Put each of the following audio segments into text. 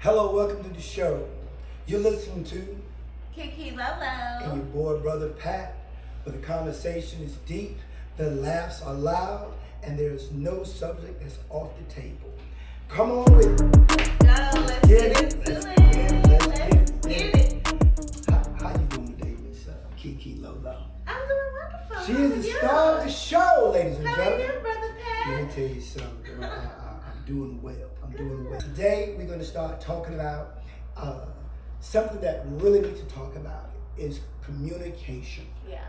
Hello, welcome to the show. You're listening to KeeKee LoLo. and your boy, Brutha Pat, where the conversation is deep, the laughs are loud, and there's no subject that's off the table. Come on with it. Let's get into it. Let's get it. How you doing today, Miss KeeKee LoLo? I'm doing wonderful. She is the star of the show, ladies and How gentlemen. are you, Brutha Pat? Let me tell you something, girl. I'm doing well. Today, we're going to start talking about something that we really need to talk about is communication. Yeah.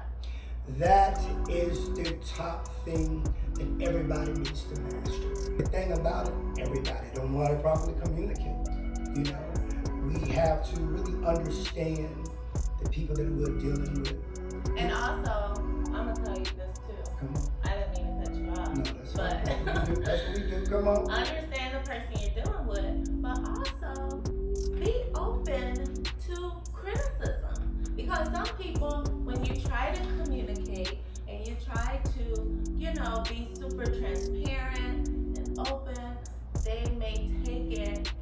That is the top thing that everybody needs to master. The thing about it, everybody don't know how to properly communicate. You know, we have to really understand the people that we're dealing with. And also, I'm going to tell you this too. Come on. I didn't mean to cut you off. No, that's but what we do. That's what we do. Come on. Understand the person you're dealing with, but also be open to criticism. Because some people, when you try to communicate and you try to, be super transparent and open, they may take it,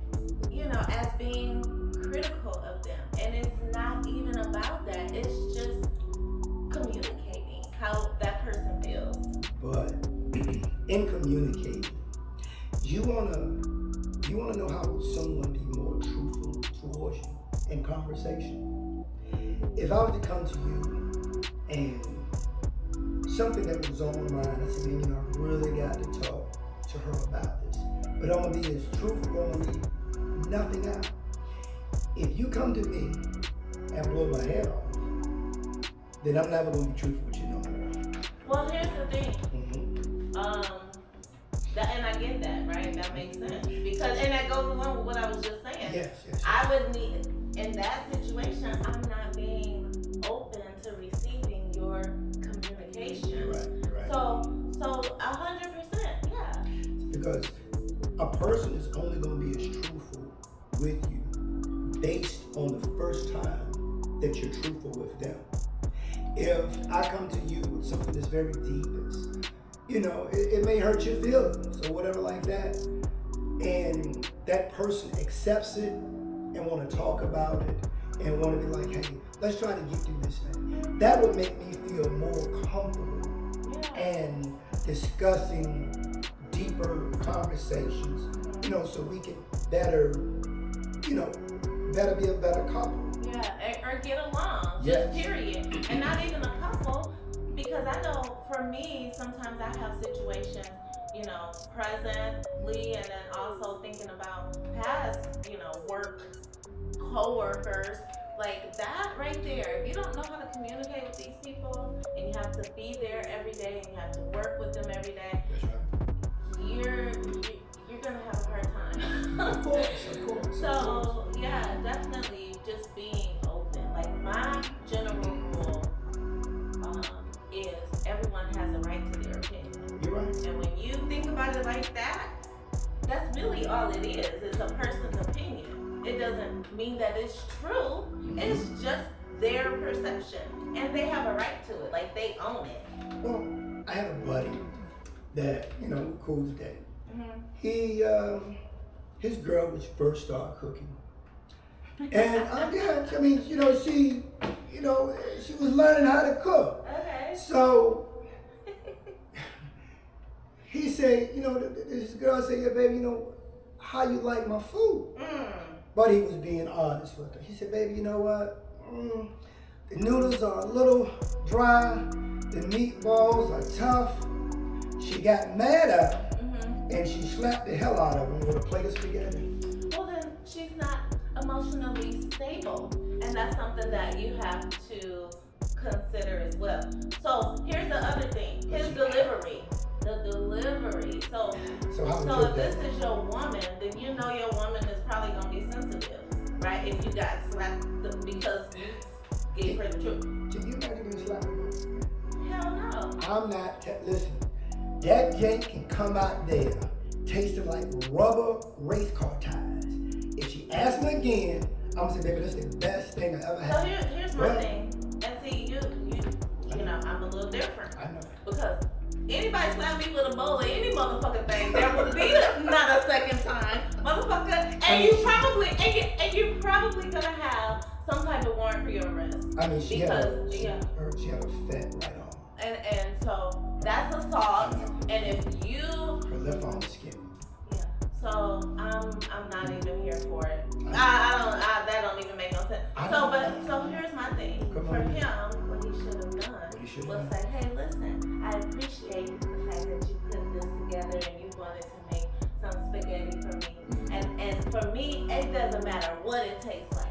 as being critical of them. And it's not even about that. It's just communicating how that person feels. But in communicating, you wanna know how someone be more truthful towards you in conversation. If I was to come to you and something that was on my mind, I said, man, I really got to talk to her about this. But I'm gonna be as truthful, I'm gonna leave nothing out. If you come to me and blow my head off, then I'm never gonna be truthful with you no more. Well, here's the thing. Mm-hmm. And I get that, right? That makes sense. And that goes along with what I was just saying. Yes. I would need, in that situation, I'm not being open to receiving your communication. You're right. So 100%, yeah. Because a person is only going to be as truthful with you based on the first time that you're truthful with them. If I come to you with something that's very deep, it may hurt your feelings or whatever like that, and that person accepts it and want to talk about it and want to be like, hey, let's try to get through this thing. That would make me feel more comfortable and discussing deeper conversations, so we can better be a better couple. Yeah, or get along, Yes. just period. And not even a couple, because I know for me, sometimes I have situations, presently, and then also thinking about past, work co-workers, like that right there. If you don't know how to communicate with these people, and you have to be there every day, and you have to work with them every day, That's right. you're gonna have a hard time. Of course. So yeah, definitely just being open. Like my general rule is everyone has a right to their opinion. You're right. And when you think about it like that, that's really all it is. It's a person's opinion. It doesn't mean that it's true. It's just their perception. And they have a right to it. Like they own it. Well, I had a buddy that, we're cool today. Mm-hmm. He, his girl was first started cooking. And she was learning how to cook. Okay. So he said, this girl said, yeah, baby, how you like my food? But he was being honest with her. He said, baby, you know what? The noodles are a little dry. The meatballs are tough. She got mad at him. And she slapped the hell out of him with a plate of spaghetti. Well, then she's not emotionally stable. And that's something that you have to consider as well. So here's the other thing. His delivery. The delivery. So if this is your woman, then you know your woman is probably going to be sensitive, right? If you got slapped because you gave her the truth. Can you imagine being slapped? Hell no. I'm not, listen, that jank can come out there tasting like rubber race car tires. If she asks me again, I'm gonna say, baby, that's the best thing I ever had. So here's my thing. And see, you I'm a little different. I know. Because anybody slap me with a bowl of any motherfucking thing, there would be not a second time. motherfucker. And you're probably gonna have some type of warrant for your arrest. I mean, she had a fat right arm. And so that's assault. And if you her left arm is skinny. Yeah. So I'm not even here for it. That don't even make no sense. So here's my thing. For him, what he should have done was say, hey, listen, I appreciate the fact that you put this together and you wanted to make some spaghetti for me. And for me, it doesn't matter what it tastes like.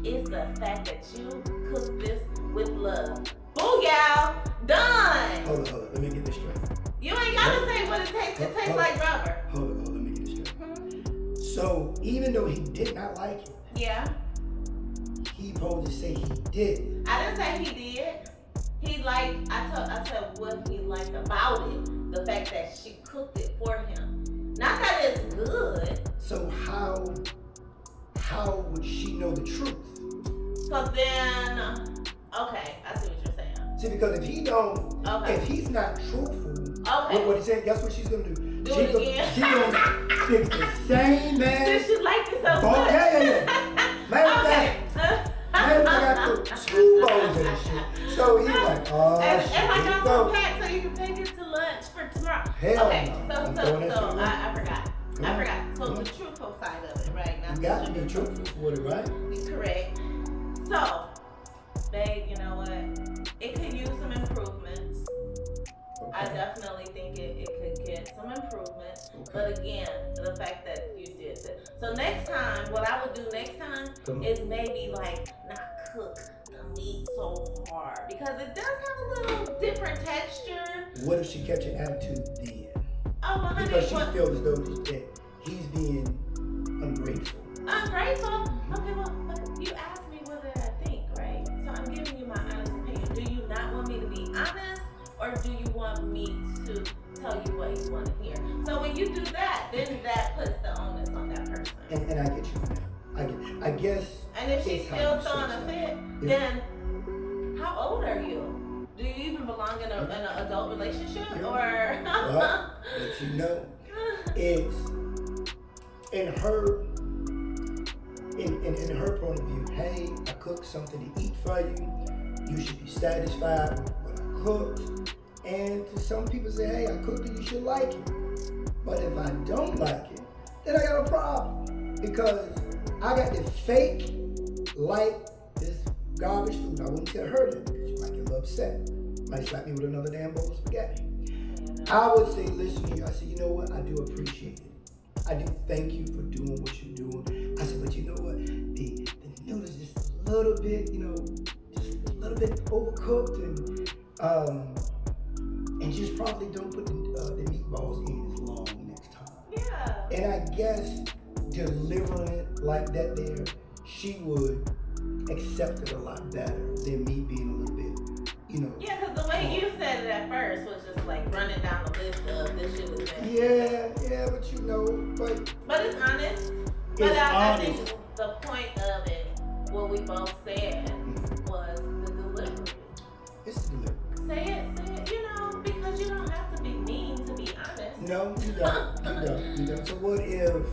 It's the fact that you cook this with love. Booyah! Done! Hold on. Let me get this straight. You ain't gotta say what it tastes. It tastes like rubber. Hold on. Let me get this straight. So even though he did not like it, yeah, he supposed to say he did. I didn't say he did. He liked. I said what he liked about it. The fact that she cooked it for him. Not that it's good. So how would she know the truth? So then, okay, I see what you're saying. See, because if he's not truthful, what he's saying, guess what she's gonna do? Do it again. She's gonna pick the same man. Did she like it so much? Yeah. Man, I got school balls and shit. So he's like, oh, and I got some packed so you can take it to lunch for tomorrow. Hell okay, no. so I forgot. So the truthful side of it, right? You got to be truthful with it, right? Correct. So, babe, you know what? It could use some improvements. Okay. I definitely think it could get some improvements. Okay. But again, the fact that you did it. So next time, what I would do next time is maybe like not cook the meat so hard. Because it does have a little different texture. What if she catch an attitude then? Oh, well, honey, because she feels as though he's being ungrateful. Ungrateful? Okay, well, but you asked me what did I think, right? So I'm giving you my honest opinion. Do you not want me to be honest, or do you want me to tell you what you want to hear? So when you do that, then that puts the onus on that person. And I get you. I guess. And if she's still throwing a fit, then how old are you? Do you even belong in an adult relationship, or? Well, but you know, it's in her point of view. Hey, I cooked something to eat for you. You should be satisfied with what I cooked. And to some people say, hey, I cooked it, you should like it. But if I don't like it, then I got a problem, because I got to fake like this garbage food. I wouldn't tell her that, because she might get a little upset. Might slap me with another damn bowl of spaghetti. I would say, listen to you. I said, you know what? I do appreciate it. I do thank you for doing what you're doing. I said, but you know what? The noodles just a little bit, just a little bit overcooked, and just probably don't put the meatballs in as long next time. Yeah. And I guess delivering it like that there, she would accept it a lot better than me being a little bit, Yeah, because the way you said it at first was just like running down the list of this shit was bad. Yeah, but it's honest. I think the point of it, what we both said, was the delivery. It's the delivery. Say it, because you don't have to be mean to be honest. No, you don't. You don't. So what if,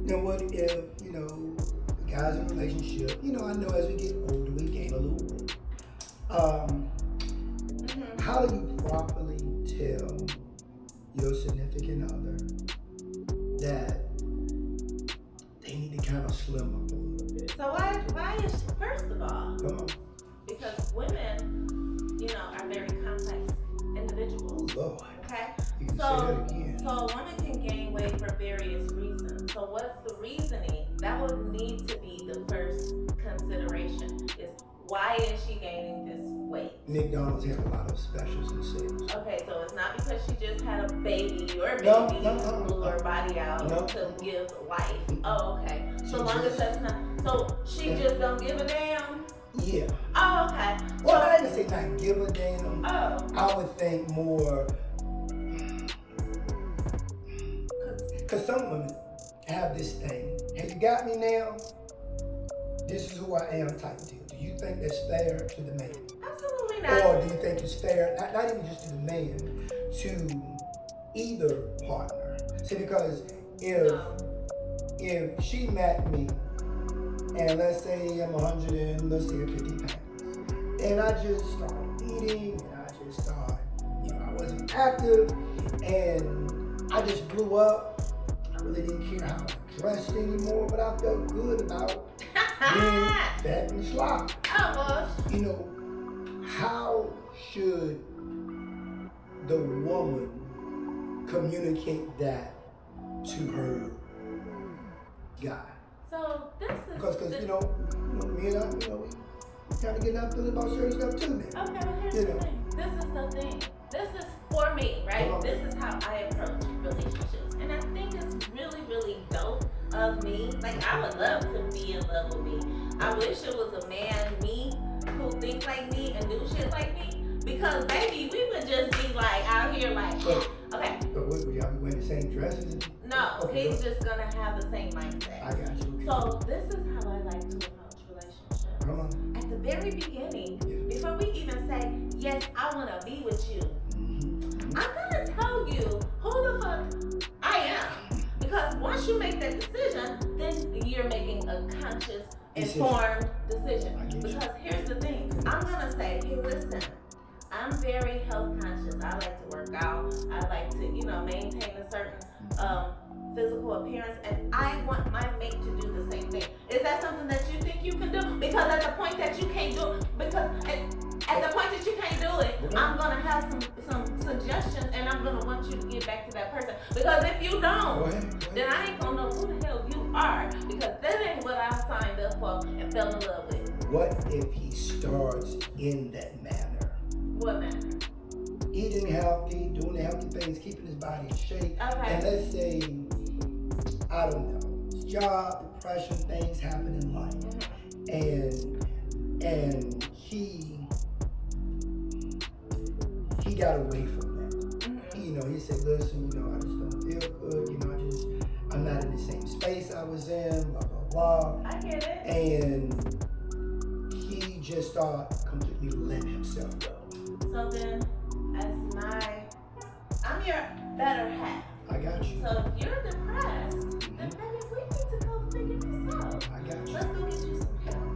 the guy's in a relationship, I know as we get older, we gain a little weight. How do you properly tell your significant other that they need to kind of slim up a little bit? So why is, first of all, Come on. Because women, are very complex individuals. Oh, Lord. Okay? You can say that again. So a woman can gain weight for various reasons. So what's the reasoning? That would need to be the first consideration, is why is she gaining this weight? McDonald's has a lot of specials and sales. Okay, so it's not because she just had a baby, blew her body out to give life. Oh, okay. So long as that's not, so she just don't give a damn? Yeah. Oh, okay. Well, I didn't say not give a damn. Oh. I would think more, because some women have this thing. Hey, you got me now? This is who I am type deal. Do you think that's fair to the man? Absolutely not. Or do you think it's fair, not even just to the man, to either partner? See, because if if she met me, and let's say I'm 150 pounds, and I just started eating, and I just started, I wasn't active, and I just blew up. I really didn't care how I dressed anymore, but I felt good about being fat and sloppy. How should the woman communicate that to her guy? So this is because me and I, we kind of get out feeling about certain stuff too, man. Okay, well here's the thing. This is the thing. This is for me, right? This is how I approach relationships, and I think it's really, really dope of me. Like I would love to be in love with me. I wish it was a man, me, who think like me and do shit like me. Because baby, we would just be like out here like, okay. But would y'all be wearing the same dresses? No, okay, he's just gonna have the same mindset. I got you. So this is how I like to approach relationships. Come on. At the very beginning, before we even say, yes, I wanna be with you, I'm gonna tell you who the fuck I am. Because once you make that decision, then you're making a conscious, informed decision. Because here's the thing, I'm gonna say, hey, listen, I'm very health conscious. I like to work out. I like to, maintain a certain physical appearance, and I want my mate to do the same thing. Is that something that you think you can do? Because at the point that you can't do it, I'm gonna have some suggestions, and I'm gonna want you to get back to that person. Because if you don't, then I ain't gonna know who the hell you are. Because that ain't what I signed up for and fell in love with. What if he starts in that manner? What manner? Eating healthy, doing the healthy things, keeping his body in shape. Okay. And let's say, I don't know, his job, depression, things happen in life. And he got away from that. He said, listen, I just don't feel good, I'm not in the same space I was in, blah, blah, blah. I get it. And he just started completely letting himself go. So then, I'm your better half. I got you. So if you're depressed, then baby, we need to go figure this out. I got you. Let's go get you some help.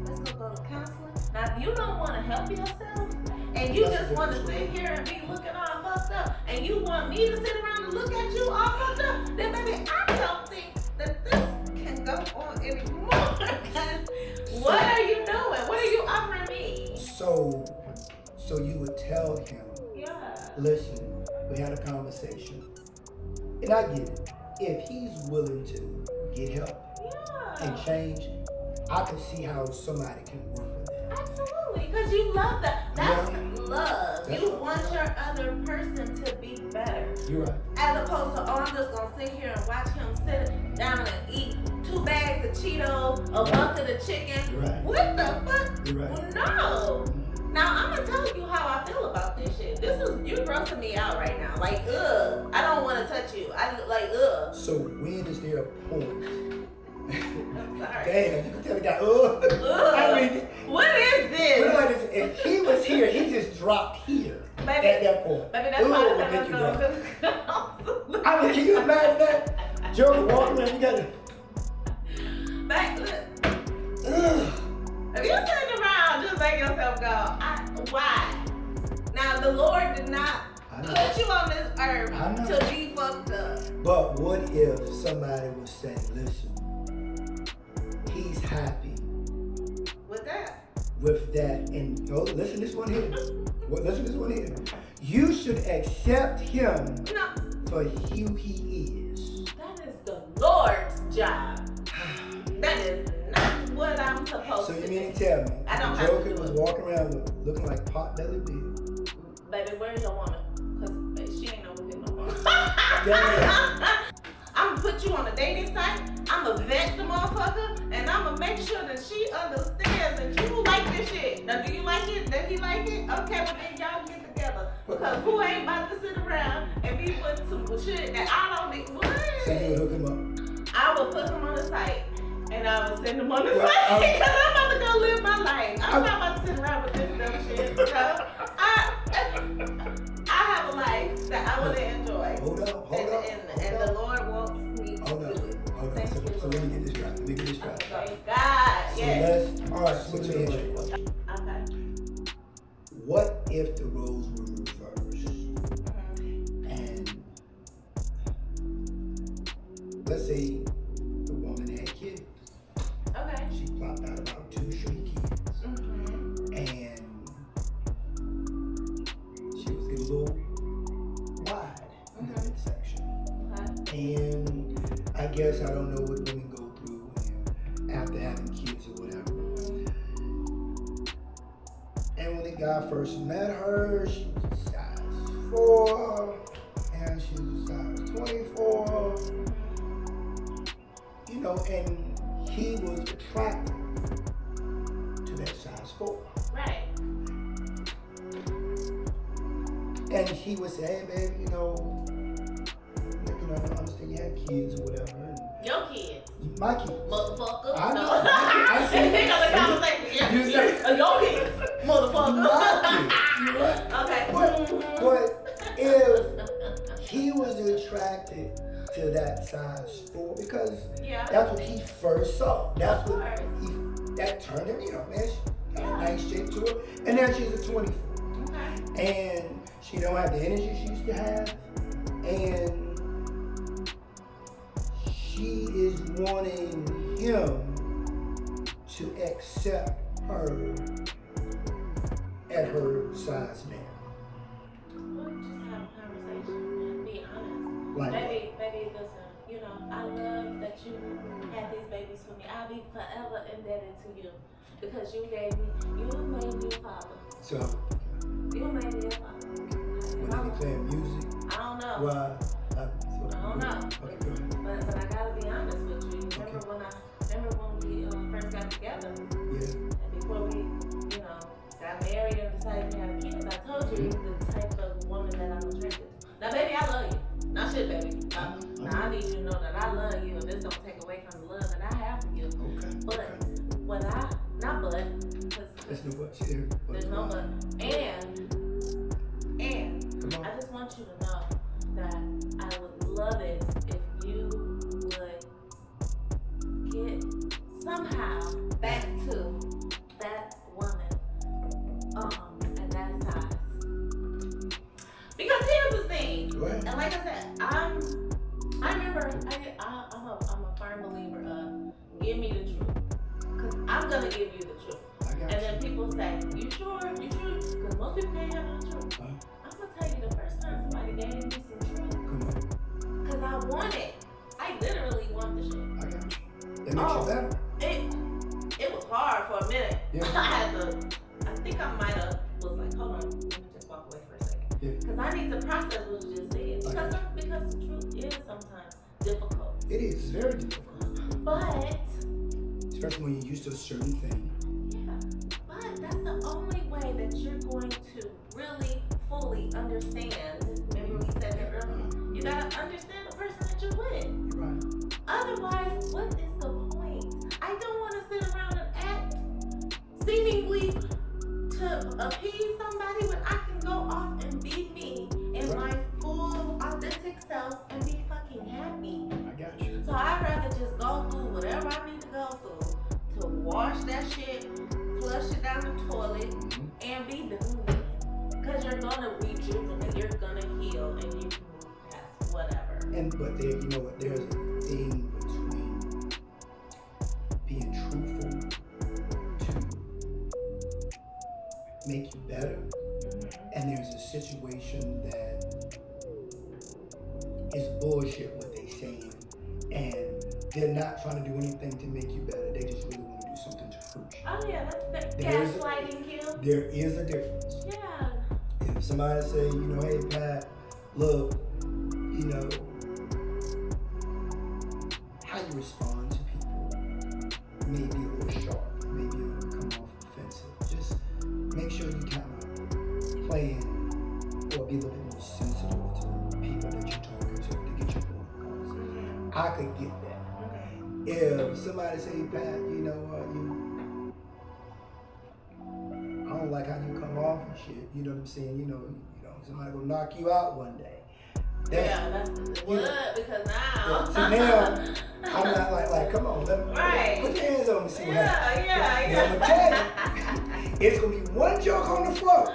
Let's go to counseling. Now, if you don't want to help yourself, and you just want to sit here and be looking all fucked up, and you want me to sit around and look at you all fucked up, then baby, I don't think that this can go on anymore. What are you doing? What are you offering me? So you would tell him, listen, we had a conversation, and I get it. If he's willing to get help and change, I can see how somebody can work with that. Absolutely, because you love that. That's love. You want your other person to be better. You're right. As opposed to, I'm just going to sit here and watch him sit down and eat 2 bags of Cheetos, a bucket of chicken. You're right. What the fuck? You're right. No. Now, I'm going to tell you how I feel about this shit. You grossing me out right now. Like, ugh. I don't want to touch you. Ugh. So when is there a point? I'm sorry. Damn, you can tell the guy, ugh. I mean, what is this? If he was here, he just dropped here. Baby, at that point. Baby, that's why I said I mean, can you imagine that? Joker walking around, you got to... If you're sitting around, just let yourself go. Why? Now, the Lord did not put you on this earth to be fucked up. But what if somebody was saying, listen, he's happy with that, and listen this one here. Listen this one here. You should accept him for who he is. That is the Lord's job. That is not what I'm supposed to do. So you mean to tell me I don't Joker was walking around with looking like Pot-Belly Bill? Baby, where's your woman? Because she ain't over here no more. I'm going to put you on a dating site. I'm going to vet the motherfucker. And I'm going to make sure that she understands that you like this shit. Now, do you like it? Does he like it? Okay, well then y'all get together. Because who ain't about to sit around and be with some shit that I don't need? What? So you would hook him up? I would put him on the site. And I would send him on the site. Because I'm about to go live my life. I'm not about to sit around with this dumb shit. I have a life that I want to enjoy. Hold up. And the Lord wants me to do it. Hold on. Praise God. So Yes. let's, all right, so let me ask you a question. Okay. What if the roles were reversed? And let's say the woman had kids. Okay. She plopped out about 2 straight kids. And she was getting a little wide in the midsection. And I guess I don't know what women go through when they're after having kids or whatever. And when the guy first met her, she was a size 4, and she was a size 24. You know, and he was attracted to that size 4. Right. And he would say, hey, babe, you know, I understand you had kids or whatever. And Your kids. my kids. Motherfucker. I know. No. I see. Think of the conversation. You said Your kids. Motherfucker. my kids. You're right. Okay. But if he was attracted to that size 4, because that's what he first saw. That's what that turned him, you know, man, she had a nice shape to her. And now she's a 24. And she don't have the energy she used to have. And she is wanting him to accept her at her size now. Well, just have a conversation. Be honest. Like baby, listen. You know, I love that you had these babies for me. I'll be forever indebted to you because you made me a father. So You made me a father. when they be playing music, I don't know. well, I don't know. Okay, go ahead. But I gotta be honest with you. Remember when we first got together? Yeah. And before we, got married and decided to have kids, I told you the type of woman that I'm attracted to. Now, baby, I love you. Now, shit, baby. Now, I need you to know that I love you, and this don't take away from the love that I have for you. Okay. But what There's no but here. there's no but. And I just want you to know that I would love it if you would get somehow back to that woman and that size. Because here's the thing, and like I said, I remember I'm a firm believer of give me the truth, because I'm gonna give you the truth. And then people say, you sure? Because most people can't handle the truth. I'm gonna tell you, the first time somebody gave me some truth, because I want it. I literally want the shit. I got you. That makes you better. It was hard for a minute. Yeah. I think I might have was like, hold on, let me just walk away for a second. Because I need to process what you just said. Because the truth is sometimes difficult. It is very difficult. But especially when you're used to a certain thing. But that's the only way that you're going to really fully understand. Remember we said it earlier. You gotta understand the person that you're with. You're right. Otherwise, what is the point? I don't want to sit around and act seemingly to appease somebody when I can go off and be me in my full authentic self and be fucking happy. I got you. So I'd rather just go through whatever I need to go through to wash that shit, flush it down the toilet, and be done with it. Because you're gonna rejuvenate, you're gonna heal, and you can move past whatever. But there, you know what? There's a thing between being truthful to make you better, and there's a situation that is bullshit what they saying, and they're not trying to do anything to make you better. They just really want to do something to hurt you. Oh yeah, that's gaslighting you. There is a difference. Yeah. If somebody say, hey Pat, look, how you respond to people may be a little sharp, maybe it will come off offensive. Just make sure you kind of plan or be a little bit more sensitive to people that you're talking to get your point across. I could get that. If somebody say, Pat, I don't like how you come off and shit, you know what I'm saying? Somebody gonna knock you out one day. That's what, because now. So now, I'm not like, come on, Right. put your hands on me, see what happens. Yeah. Now, I'm gonna tell you, it's gonna be one joke on the floor.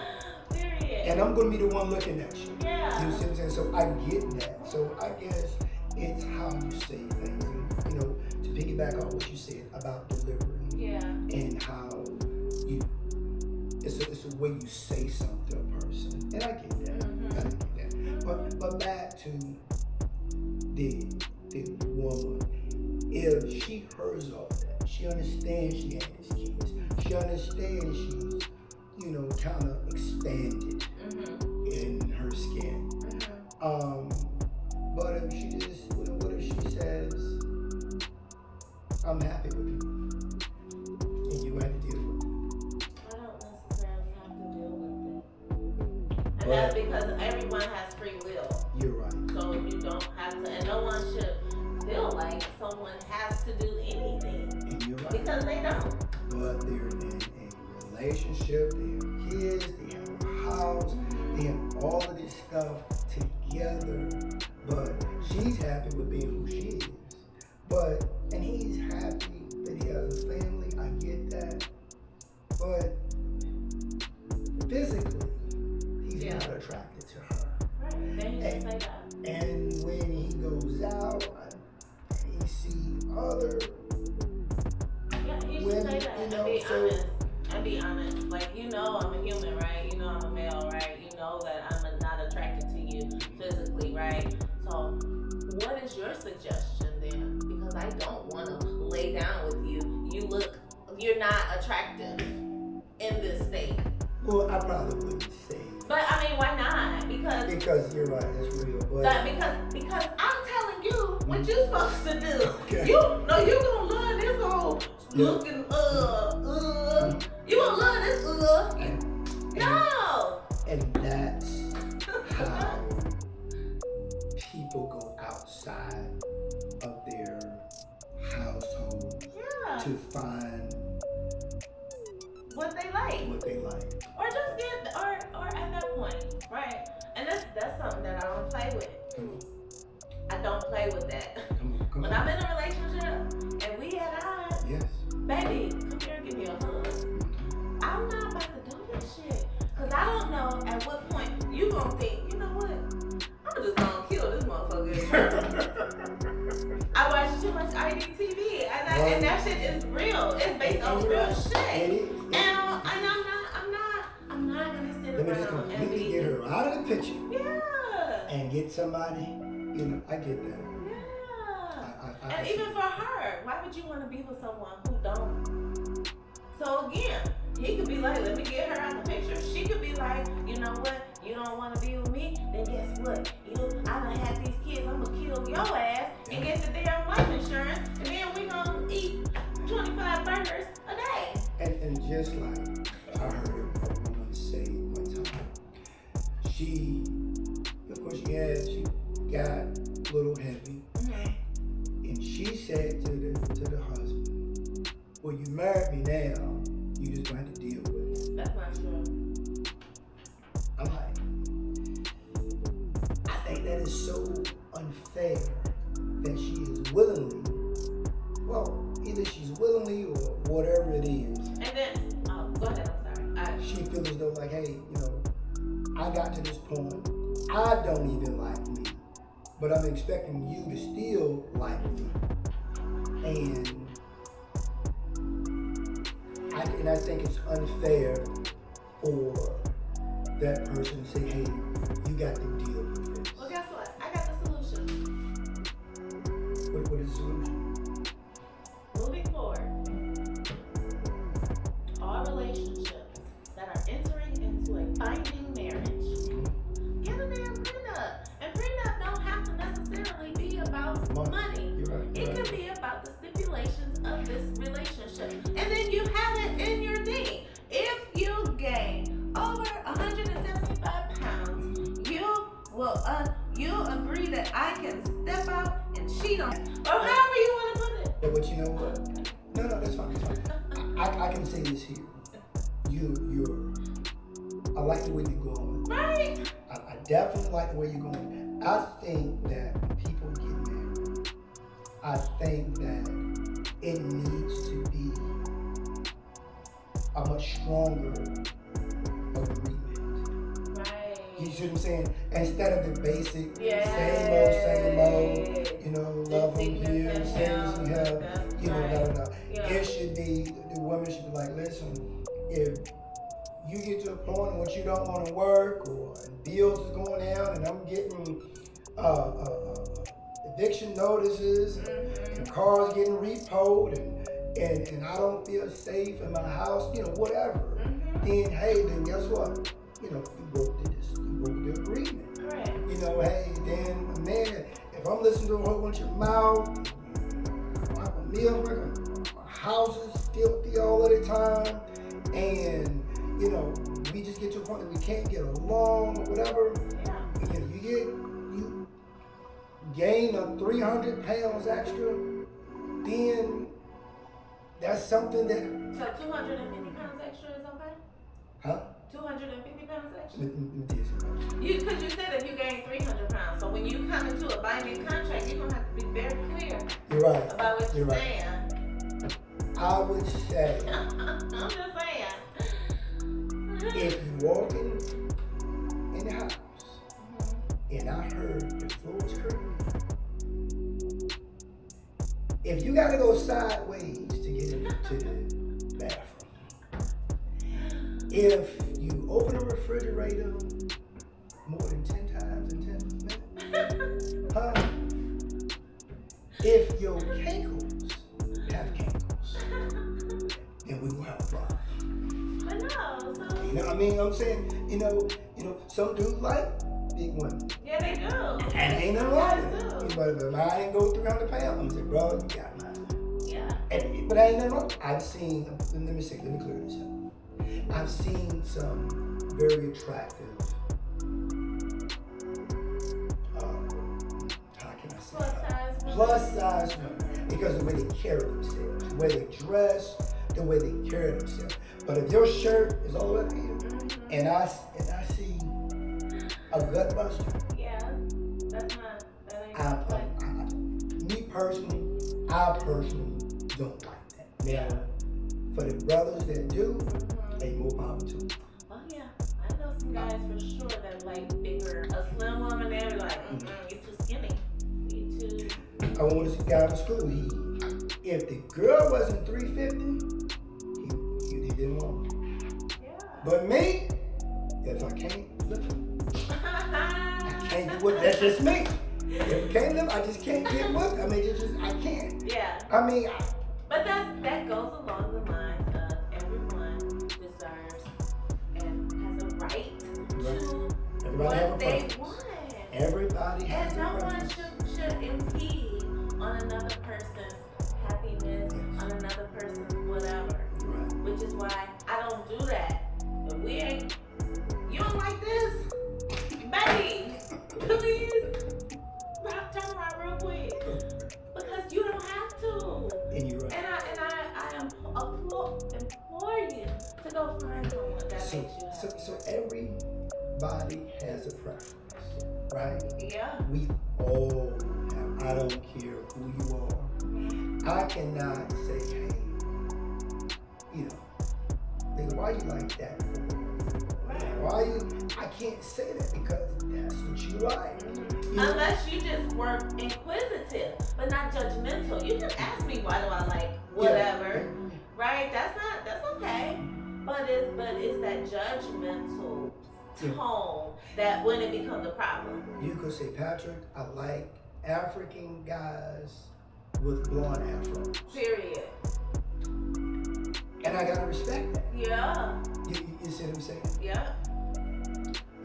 Period. And I'm gonna be the one looking at you. Yeah. You see what I'm saying? So I get that. So I guess it's how you say things. And, you know, to piggyback on what you said about delivery. Yeah. And how you, it's a way you say something to a person. And I get that. Mm-hmm. I get that. But back to the woman, if she hears all that, she understands she has kids. She understands she's, you know, kind of expanded in her skin. But if she just, you know, what if she says, I'm happy with you, and you have to deal with it? I don't necessarily have to deal with it. And that's because everyone has free will. You're right. So you don't have to, and no one should feel like someone has to do anything. And you're right. Because they don't. But they're in a relationship, they have kids, they have a house, they have all of this stuff together. But she's happy with being who she is. And he's happy that he has a family, I get that. But physically, he's not attracted to her. Right, then he should say that. And when he goes out and he sees other you should say that, you know, and be honest. And be honest. Like, you know I'm a human, right? You know I'm a male, right? You know that I'm not attracted to you physically, right? So what is your suggestion then? Because I don't want to lay down with you. You're not attractive in this state. Well, I probably wouldn't say. But I mean, why not? Because you're right, that's real. But because I'm telling you what you're supposed to do. Okay. You gonna love this whole looking you gonna love this no. And that's how people go outside of their household to find what they like. Or just get or at that point, right? And that's something that I don't play with. I don't play with that. Come When on. I'm in a relationship and we at odds, Yes. baby, come here and give me a hug. I'm not about to do this shit. Cause I don't know at what point you gonna think, you know what? I'm just gonna kill this motherfucker. I watch too much IDTV and that shit is real. It's based on real shit. And I'm not gonna sit Let me just around and completely be get her out of the picture. Yeah. And get somebody, you know, I get that. Yeah. And even for her, why would you want to be with someone who don't? So again, he could be like, let me get her out the picture. She could be like, you know what? You don't want to be with me? Then guess what? I done had these kids. I'm going to kill your ass and get the damn life insurance. And then we going to eat 25 burgers a day. And just like I heard a woman say one time, she got a little heavy. And she said to the husband, well, you married me now, you just gonna have to deal with it. That's not true. I'm like, I think that is so unfair that she is willingly, well, either she's willingly or whatever it is. And then, go ahead, I'm sorry. She feels as though like, hey, you know, I got to this point, I don't even like me, but I'm expecting you to still like me. And I think it's unfair for that person to say, hey, you got to deal with this. Well, guess what? I got the solution. What is the solution? Moving forward, all relationships that are entering into a binding marriage, get a damn prenup. And prenup don't have to necessarily be about money. You're right. It can be about the stipulations of this relationship. And then you have it in your thing. If you gain over 175 pounds, you'll agree that I can step out and cheat on it. Or however you want to put it. But you know what? No, that's fine. I can say this here. I like the way you're going. Right. I definitely like the way you're going. I think that when people get married, I think that it needs to be a much stronger agreement. Right. You see what I'm saying? Instead of the basic Yes. same old, you know, love them here, sickness and health, you know, right. da da da. Yeah. It should be, the women should be like, listen, if you get to a point in which you don't want to work or bills is going down and I'm getting eviction notices and cars getting repoed and I don't feel safe in my house, you know, whatever, then hey, then guess what? You know, you broke the agreement. Correct. You know, hey, then man, if I'm listening to a whole bunch of mouth, my meal, my house is filthy all of the time, and you know, we just get to a point that we can't get along or whatever. Yeah. You know, you gain 300 pounds extra, then that's something that. So 250 pounds extra is okay? Huh? 250 pounds extra? Let me tell you something. Because you said that you gained 300 pounds. So when you come into a binding contract, you're going to have to be very clear You're right. about what you're right. saying. I would say. I'm just saying. If you walk in the house and I heard the floor was curvy, if you gotta go sideways to get into the bathroom, if you open a refrigerator more than 10 times in 10 minutes, huh? If your cankles have cankles, then we will have a problem. But no, so You know what I mean? I'm saying, you know, some dudes like big women. yeah, they do. And ain't nothing wrong with it. But if I ain't go 300 pounds, I'm saying, bro, you got mine. Yeah. But ain't nothing wrong. I've seen, let me clear this up. I've seen some very attractive, how can I say plus size women. Because of the way they carry themselves, the way they dress, the way they carry themselves. But if your shirt is all up here, and I see a gut buster, yeah, that ain't me personally, I personally don't like that. Now, for the brothers that do, they more power to them. Oh yeah, I know some guys for sure that like bigger. A slim woman, they be like, you're too skinny. You too. I went to guy in school. If the girl wasn't 350, he didn't want her. Yeah. But me, if I can't lift, I can't get with. That's just me. If I can't lift, I just can't get with. I mean, it's just I can't. Yeah. I mean. But that goes along the lines of everyone deserves and has a right to what they want. Everybody has and a no preference. one should impede on another person's happiness, on another person's whatever. Right. Which is why I don't do that. But we ain't. You don't like this, baby? Please turn around real quick because you don't have to. And you're right. And I implore you to go find someone that makes you happy. So everybody has a preference, right? Yeah. We all have. I don't care who you are. I cannot say, hey, you know, nigga, why you like that for? Why you? I can't say that because that's what you like. You know? Unless you just were inquisitive, but not judgmental. You can ask me why do I like whatever, right? That's okay. But it's that judgmental tone that when it becomes a problem. You could say, Patrick, I like African guys with blonde afros. Period. And I gotta respect that. Yeah. You see what I'm saying? Yeah.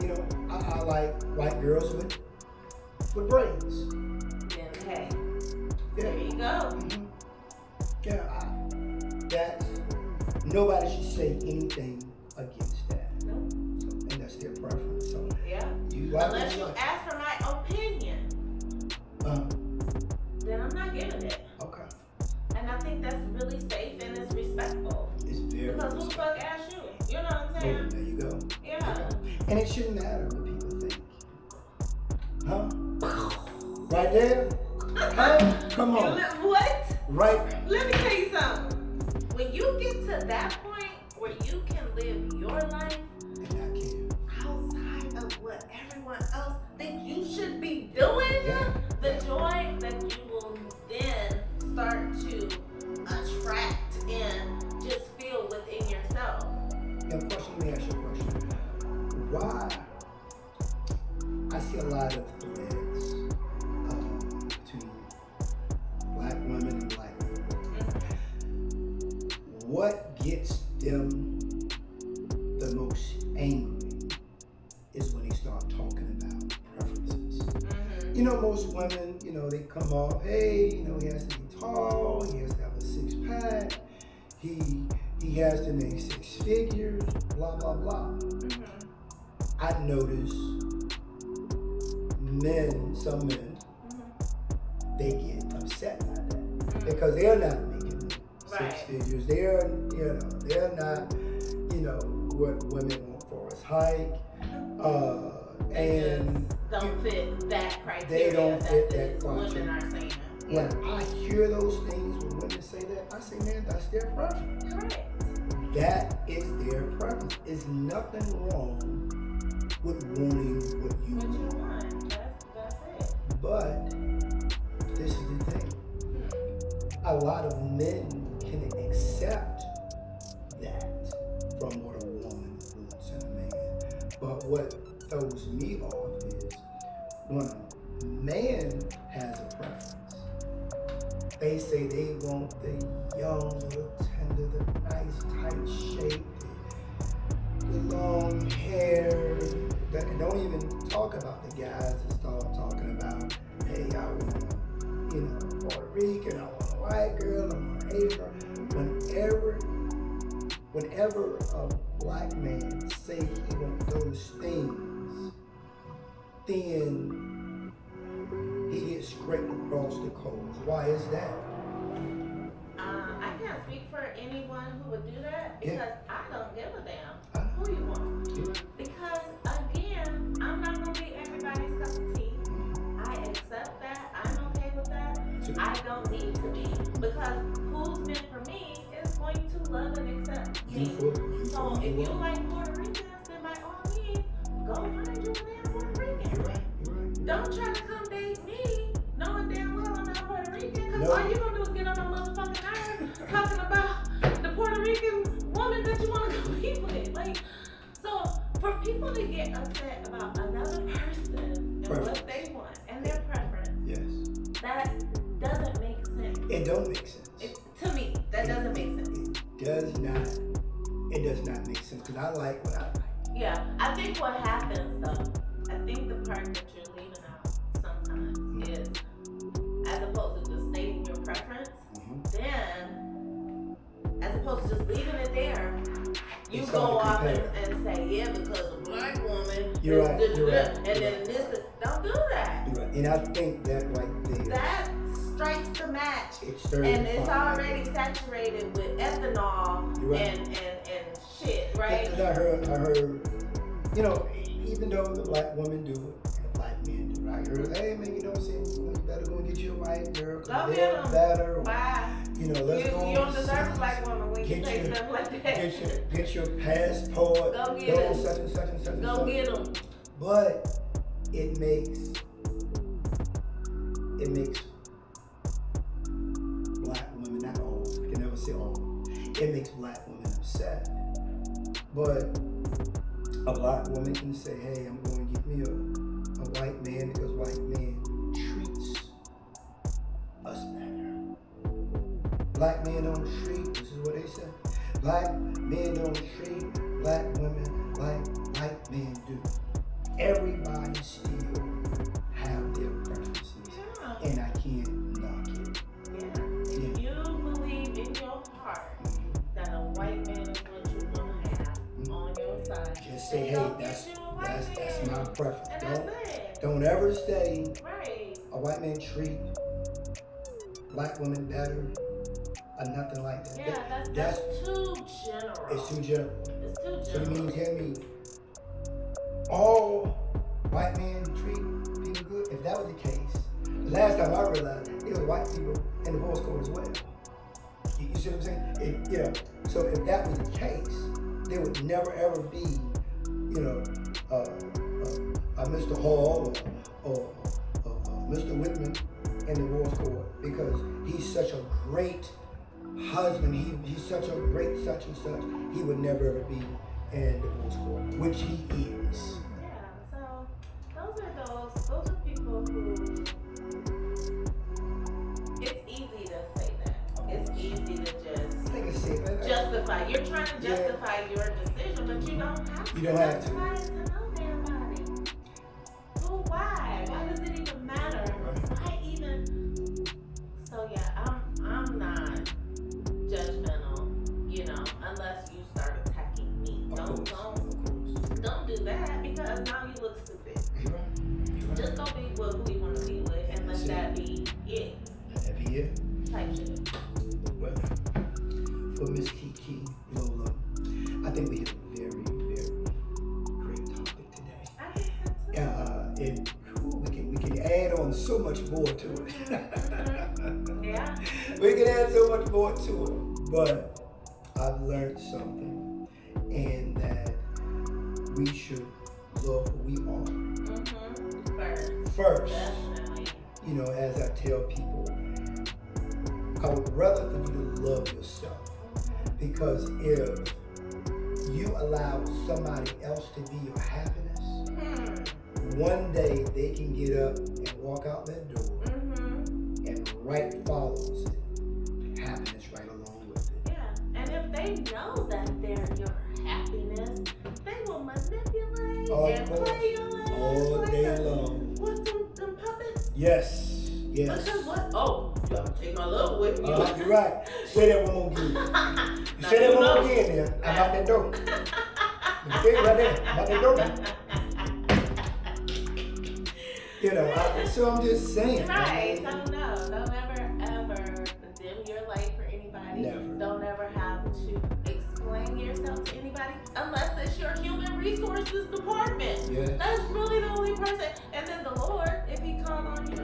You know, I like white girls with braids. Then hey, Yeah. there you go. Mm-hmm. Yeah, nobody should say anything against that. Nope. So, and that's their preference. So Yeah. you like Unless you ask for my opinion, then I'm not giving it. Okay. And I think that's really safe and it's respectful. It's very Because who the fuck asked you? You know what I'm saying? There you go. Yeah. And it shouldn't matter what people think. Huh? there? Huh? Come on. What? Right. Let me tell you something. When you get to that point where you can live your life And I can. outside of what everyone else thinks you should be doing, Yeah. the joy that you will then start to attract and just feel within yourself. Now, question, let me ask you a question. Why? I see a lot of threads between black women and black men. What gets them the most angry is when they start talking about preferences. You know, most women, you know, they come off, hey, you know, he has to be tall, he has to have a six-pack, he has to make six figures, blah, blah, blah. I notice some men, they get upset by that because they're not making six figures. They're not, what women want for us height. They just don't fit that criteria. They don't fit that criteria. Women are saying. Yeah. When I hear those things, when women say that, I say, man, that's their preference. Correct. That is their preference. There's nothing wrong with wanting what you want. That's it. But this is the thing. A lot of men can accept that from what a woman wants in a man. But what throws me off is when a man has a preference, they say they want the young, the tender, the nice, tight shape, the long hair. Don't even talk about the guys that start talking about, hey, I want a Puerto Rican, I want a white girl, I want an Asian girl. Whenever a black man say he wants those things, then he gets scraped across the coals. Why is that? I can't speak for anyone who would do that because I don't give a damn who you want. Because again, I'm not gonna be everybody's cup of tea. I accept that. I'm okay with that. I don't need to be because who's meant for me is going to love and accept me. So if you like Puerto Ricans, then by all means, go find you a damn Puerto Rican. You're right. Don't try to come date me, knowing damn well I'm not Puerto Rican, because all you gonna do is get on my motherfucking nerves talking about the Puerto Rican woman that you wanna go be with. Like, so for people to get upset about another person and what they want and their preference, that doesn't make sense. It don't make sense. To me, that doesn't make sense. It does not make sense because I like what I like. Yeah, I think what happens though, I think the part that you're leaving out sometimes is, as opposed to just stating your preference, then, as opposed to just leaving it there, you go off and say, yeah, because a black woman, you're right. And then this, don't do that. You're right. And I think that right there, that strikes the match. And it's already saturated with ethanol and shit, right? Because I heard, even though the black women do it and the black men do it, I heard, hey man, you better go and get you a white girl. Go get them. Better. Why? Let's go. You don't deserve a black woman when you say stuff like that. Get your passport. Go get them. Such and such and such. Go get them. But it makes black women, not all, I can never say all, it makes black women upset. But a black woman can say, hey, I'm going to get me a white man because white man treats us better. Black men don't treat, this is what they say, black men don't treat black women like white men do. Everybody still have their preferences, and I can't knock it. If you believe in your heart that a white man is what you want to have on your side, just say, hey, that's my preference. And that's it. Don't ever say a white man treat black women better or nothing like that. Yeah, that's too general. It's too general. It's too general. So you mean tell me all white men treat people good? If that was the case, last time I realized it was white people in the divorce court as well. You see what I'm saying? So if that was the case, there would never ever be, a Mr. Hall or Mr. Whitman in the divorce court, because he's such a great husband. He's such a great such and such. He would never ever be in the divorce court, which he is. Yeah. So those are people who. It's easy to say that. It's easy to just justify. You're trying to justify your decision, but you don't have to. You don't have to. To know everybody. Who? Why? Why does it even matter? Why even? So yeah, I'm not judgmental. Unless you start attacking me. Don't do that, because now you look stupid. You're right. Just don't be with who you want to be with, and let that be it. That be it. Type shit. Well, for Miss KeeKee LoLo, I think we had a very, very great topic today. I think so too. And we can add on so much more to it. Yeah. We can add so much more to it. But I've learned something, and that we should love who we are. First. Definitely. As I tell people, I would rather for you to love yourself, because if you allow somebody else to be your happiness, one day they can get up and walk out that door, and right follows it. Happiness right along with it. Yeah, and if they know that they're your happiness, they will manipulate and play your ass all day long. What them puppets? Yes. Because what? Oh, you gotta take my love away from you. You're right. Say that one more again. You say that one more again there. I'm out that door. Stay right there. I'm out that door now. So I'm just saying. Right. So no, don't ever condemn your life for anybody. Never. Don't ever have to explain yourself to anybody unless it's your human resources department. Yes. That's really the only person. And then the Lord, if He called on you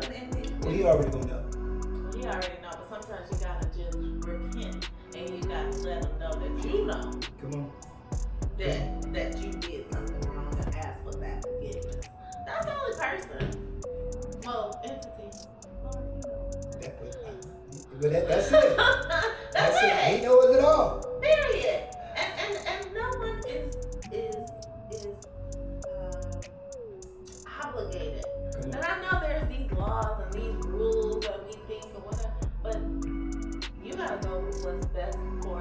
well, He already gonna know. Well, He already know, but sometimes you gotta just repent and you gotta let Him know that you know. Come on. That you did something wrong and ask for that forgiveness. That's the only person. Well, entity. Lord, you know. That's it. That's it. He knows it all. Period. And no one is obligated. And I know there's these laws and these rules that we think or whatever, but you gotta know what's best for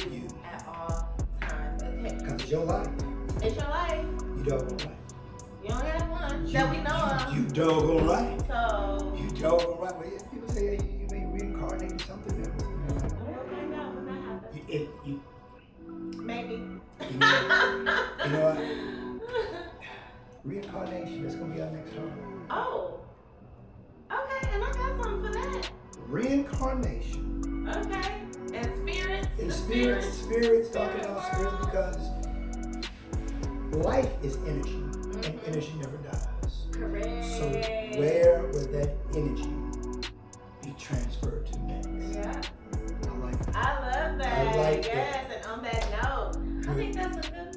you at all times. Because it's your life. It's your life. You doggone right. You only have one that we know of. You doggone right. So You doggone right. Well, people say you may reincarnate in something else. we'll find out when that happens. Maybe. You know what? Reincarnation, that's going to be our next topic. Oh. Okay, and I got something for that. Reincarnation. Okay. And spirits. And the spirits, talking about spirits, because life is energy, and energy never dies. Correct. So where would that energy be transferred to next? Yeah. I like that. I love that. I like yes, that. and on that note, I think that's a good